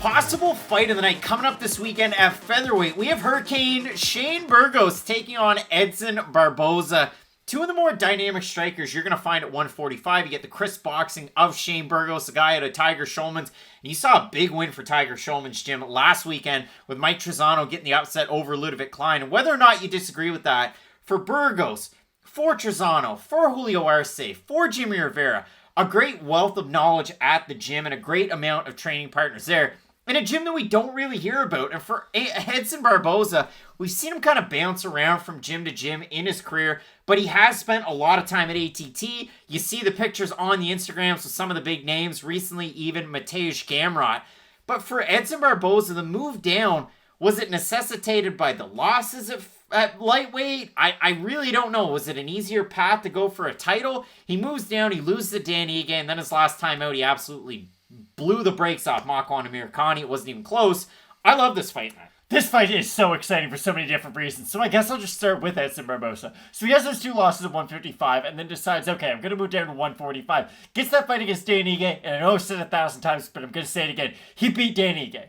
Possible fight of the night coming up this weekend at featherweight. We have Hurricane Shane Burgos taking on Edson Barboza. Two of the more dynamic strikers you're going to find at 145. You get the crisp boxing of Shane Burgos, the guy out of Tiger Schulman's. And you saw a big win for Tiger Schulman's gym last weekend with Mike Trizano getting the upset over Ludwig Klein. And whether or not you disagree with that, for Burgos, for Trizano, for Julio Arce, for Jimmy Rivera, a great wealth of knowledge at the gym and a great amount of training partners there. In a gym that we don't really hear about. And for Edson Barboza, we've seen him kind of bounce around from gym to gym in his career, but he has spent a lot of time at ATT. You see the pictures on the Instagrams with some of the big names, recently even Mateusz Gamrot. But for Edson Barboza, the move down, was it necessitated by the losses at lightweight? I really don't know. Was it an easier path to go for a title? He moves down, he loses to Dan Ige, and then his last time out, he absolutely blew the brakes off Makwan Amirkhani. It wasn't even close. I love this fight, man. This fight is so exciting for so many different reasons. So I guess I'll just start with Edson Barboza. So he has those two losses at 155 and then decides, okay, I'm going to move down to 145. Gets that fight against Dan Ige, and I know I've said it 1,000 times, but I'm going to say it again. He beat Dan Ige.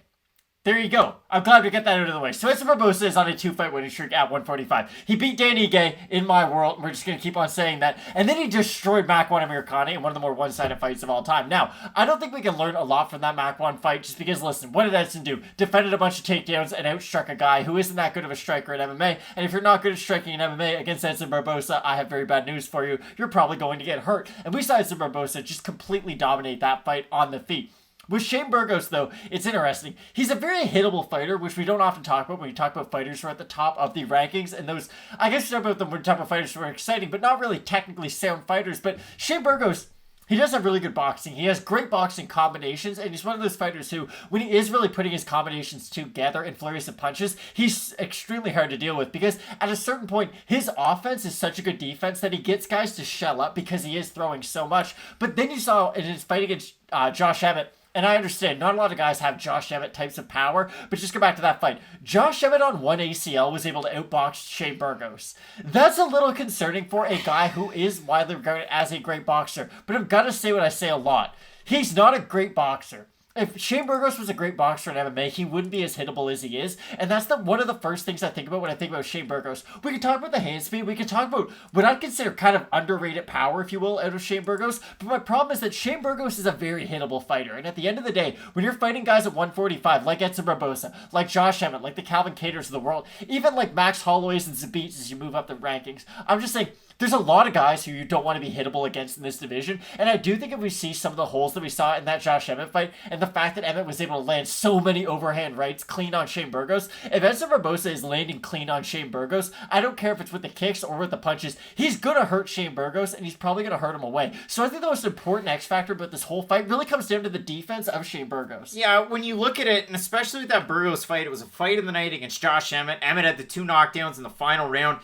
There you go. I'm glad we get that out of the way. So Edson Barboza is on a 2-fight winning streak at 145. He beat Dan Ige in my world, and we're just going to keep on saying that. And then he destroyed Makwan Amirkhani in one of the more one-sided fights of all time. Now, I don't think we can learn a lot from that Makwan fight just because, listen, what did Edson do? Defended a bunch of takedowns and outstruck a guy who isn't that good of a striker in MMA. And if you're not good at striking in MMA against Edson Barboza, I have very bad news for you. You're probably going to get hurt. And we saw Edson Barboza just completely dominate that fight on the feet. With Shane Burgos, though, it's interesting. He's a very hittable fighter, which we don't often talk about when we talk about fighters who are at the top of the rankings. And those, I guess we talk about them when we talk about fighters who are exciting, but not really technically sound fighters. But Shane Burgos, he does have really good boxing. He has great boxing combinations, and he's one of those fighters who, when he is really putting his combinations together in flurries of punches, he's extremely hard to deal with because at a certain point, his offense is such a good defense that he gets guys to shell up because he is throwing so much. But then you saw in his fight against Josh Emmett, and I understand, not a lot of guys have Josh Emmett types of power, but just go back to that fight. Josh Emmett on one ACL was able to outbox Shane Burgos. That's a little concerning for a guy who is widely regarded as a great boxer, but I've got to say what I say a lot. He's not a great boxer. If Shane Burgos was a great boxer in MMA, he wouldn't be as hittable as he is. And that's one of the first things I think about when I think about Shane Burgos. We can talk about the hand speed. We can talk about what I'd consider kind of underrated power, if you will, out of Shane Burgos. But my problem is that Shane Burgos is a very hittable fighter. And at the end of the day, when you're fighting guys at 145, like Edson Barboza, like Josh Emmett, like the Calvin Katers of the world, even like Max Holloway's and Zabits as you move up the rankings, I'm just saying, there's a lot of guys who you don't want to be hittable against in this division, and I do think if we see some of the holes that we saw in that Josh Emmett fight, and the fact that Emmett was able to land so many overhand rights clean on Shane Burgos, if Edson Barboza is landing clean on Shane Burgos, I don't care if it's with the kicks or with the punches, he's going to hurt Shane Burgos, and he's probably going to hurt him away. So I think the most important X factor about this whole fight really comes down to the defense of Shane Burgos. Yeah, when you look at it, and especially with that Burgos fight, it was a fight of the night against Josh Emmett. Emmett had the 2 knockdowns in the final round.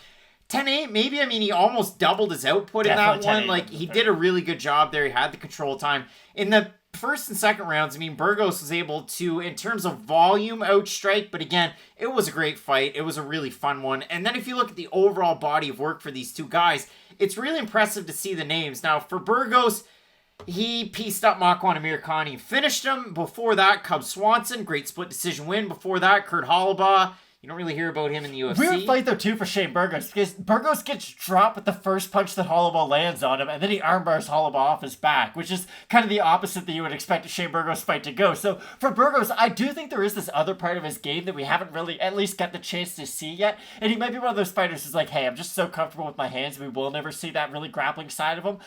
10-8, maybe. I mean, he almost doubled his output Definitely in that one. 10-8. Like, he did a really good job there. He had the control time. In the first and second rounds, I mean, Burgos was able to, in terms of volume, outstrike. But again, it was a great fight. It was a really fun one. And then if you look at the overall body of work for these two guys, it's really impressive to see the names. Now, for Burgos, he pieced up Makwan Amirkhani, finished him. Before that, Cub Swanson, great split decision win. Before that, Kurt Hollabaugh. You don't really hear about him in the UFC. Weird fight, though, too, for Shane Burgos, because Burgos gets dropped with the first punch that Hollabaugh lands on him, and then he armbars Hollabaugh off his back, which is kind of the opposite that you would expect a Shane Burgos fight to go. So, for Burgos, I do think there is this other part of his game that we haven't really at least got the chance to see yet, and he might be one of those fighters who's like, hey, I'm just so comfortable with my hands, we will never see that really grappling side of him.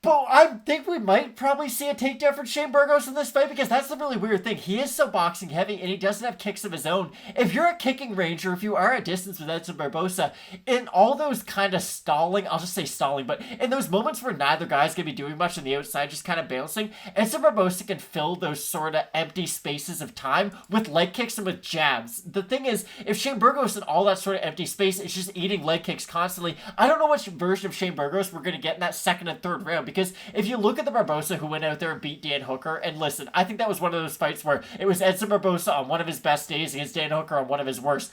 But I think we might probably see a takedown from Shane Burgos in this fight because that's the really weird thing. He is so boxing heavy and he doesn't have kicks of his own. If you're a kicking range or if you are at distance with Edson Barboza, in all those kind of stalling, I'll just say stalling, but in those moments where neither guy's going to be doing much on the outside, just kind of bouncing, Edson Barboza can fill those sort of empty spaces of time with leg kicks and with jabs. The thing is, if Shane Burgos in all that sort of empty space is just eating leg kicks constantly, I don't know which version of Shane Burgos we're going to get in that second and third round. Because if you look at the Barboza who went out there and beat Dan Hooker, and listen, I think that was one of those fights where it was Edson Barboza on one of his best days against Dan Hooker on one of his worst.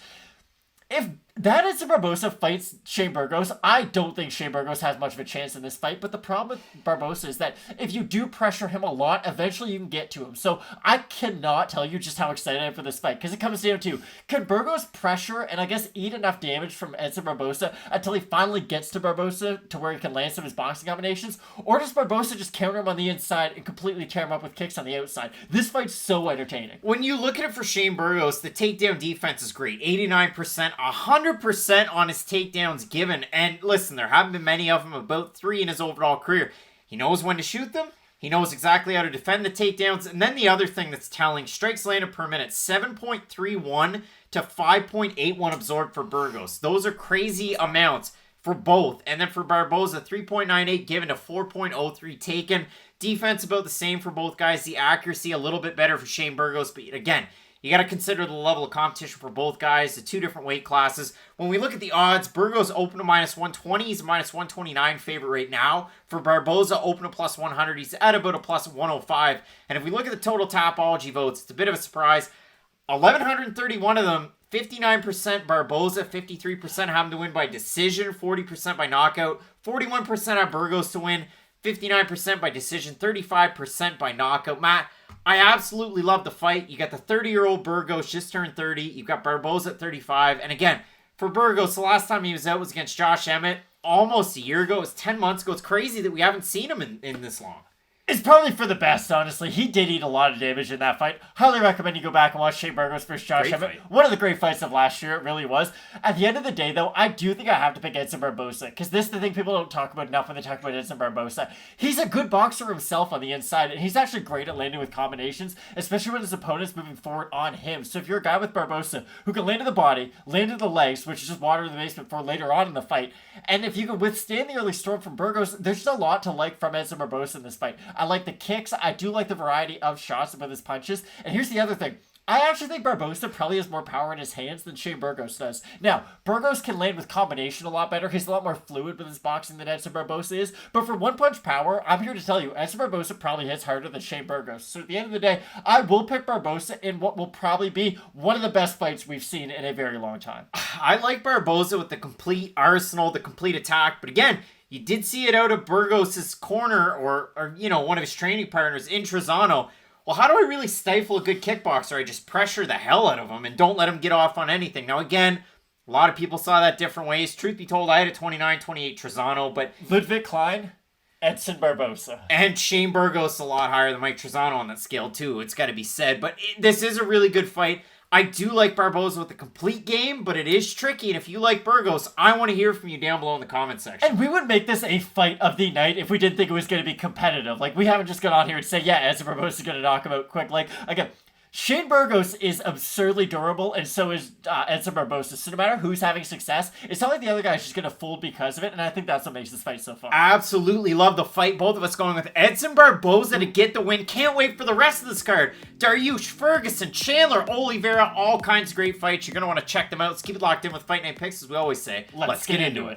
If That Edson Barboza fights Shane Burgos. I don't think Shane Burgos has much of a chance in this fight, but the problem with Barboza is that if you do pressure him a lot, eventually you can get to him. So I cannot tell you just how excited I am for this fight, because it comes down to, can Burgos pressure and I guess eat enough damage from Edson Barboza until he finally gets to Barboza to where he can land some of his boxing combinations, or does Barboza just counter him on the inside and completely tear him up with kicks on the outside? This fight's so entertaining. When you look at it for Shane Burgos, the takedown defense is great. 89%, 100% on his takedowns given. And listen, there haven't been many of them, about 3 in his overall career. He knows when to shoot them. He knows exactly how to defend the takedowns. And then the other thing that's telling, strikes landed per minute, 7.31 to 5.81 absorbed for Burgos. Those are crazy amounts for both. And then for Barboza, 3.98 given to 4.03 taken. Defense about the same for both guys. The accuracy a little bit better for Shane Burgos. But again, you got to consider the level of competition for both guys, the 2 different weight classes. When we look at the odds, Burgos open to -120. He's a -129 favorite right now. For Barboza, open to +100. He's at about a +105. And if we look at the total Tapology votes, it's a bit of a surprise. 1,131 of them, 59% Barboza, 53% have him to win by decision, 40% by knockout, 41% have Burgos to win, 59% by decision, 35% by knockout. Matt, I absolutely love the fight. You got the 30-year-old Burgos, just turned 30. You've got Barboza at 35. And again, for Burgos, the last time he was out was against Josh Emmett almost a year ago. It was 10 months ago. It's crazy that we haven't seen him in this long. It's probably for the best, honestly. He did eat a lot of damage in that fight. Highly recommend you go back and watch Shane Burgos versus Josh Emmett. One of the great fights of last year, it really was. At the end of the day, though, I do think I have to pick Edson Barboza, because this is the thing people don't talk about enough when they talk about Edson Barboza. He's a good boxer himself on the inside, and he's actually great at landing with combinations, especially when his opponent's moving forward on him. So if you're a guy with Barboza who can land to the body, land to the legs, which is just water in the basement for later on in the fight, and if you can withstand the early storm from Burgos, there's just a lot to like from Edson Barboza in this fight. I like the kicks. I do like the variety of shots with his punches. And here's the other thing. I actually think Barboza probably has more power in his hands than Shane Burgos does. Now, Burgos can land with combination a lot better. He's a lot more fluid with his boxing than Edson Barboza is. But for one-punch power, I'm here to tell you, Edson Barboza probably hits harder than Shane Burgos. So at the end of the day, I will pick Barboza in what will probably be one of the best fights we've seen in a very long time. I like Barboza with the complete arsenal, the complete attack. But again, you did see it out of Burgos' corner or you know, one of his training partners in Trezano. Well, how do I really stifle a good kickboxer? I just pressure the hell out of him and don't let him get off on anything. Now, again, a lot of people saw that different ways. Truth be told, I had a 29-28 Trezano, but Ludwig Klein, Edson Barboza. And Shane Burgos a lot higher than Mike Trezano on that scale, too. It's got to be said. But this is a really good fight. I do like Barboza with the complete game, but it is tricky. And if you like Burgos, I want to hear from you down below in the comment section. And we would make this a fight of the night if we didn't think it was going to be competitive. Like, we haven't just got on here and say, yeah, Edson Barboza is going to knock him out quick. Like, again, Shane Burgos is absurdly durable, and so is Edson Barboza. So no matter who's having success, it's not like the other guy's just going to fold because of it, and I think that's what makes this fight so fun. Absolutely love the fight. Both of us going with Edson Barboza to get the win. Can't wait for the rest of this card. Dariush, Ferguson, Chandler, Oliveira, all kinds of great fights. You're going to want to check them out. Let's keep it locked in with Fight Night Picks, as we always say. Let's get into it.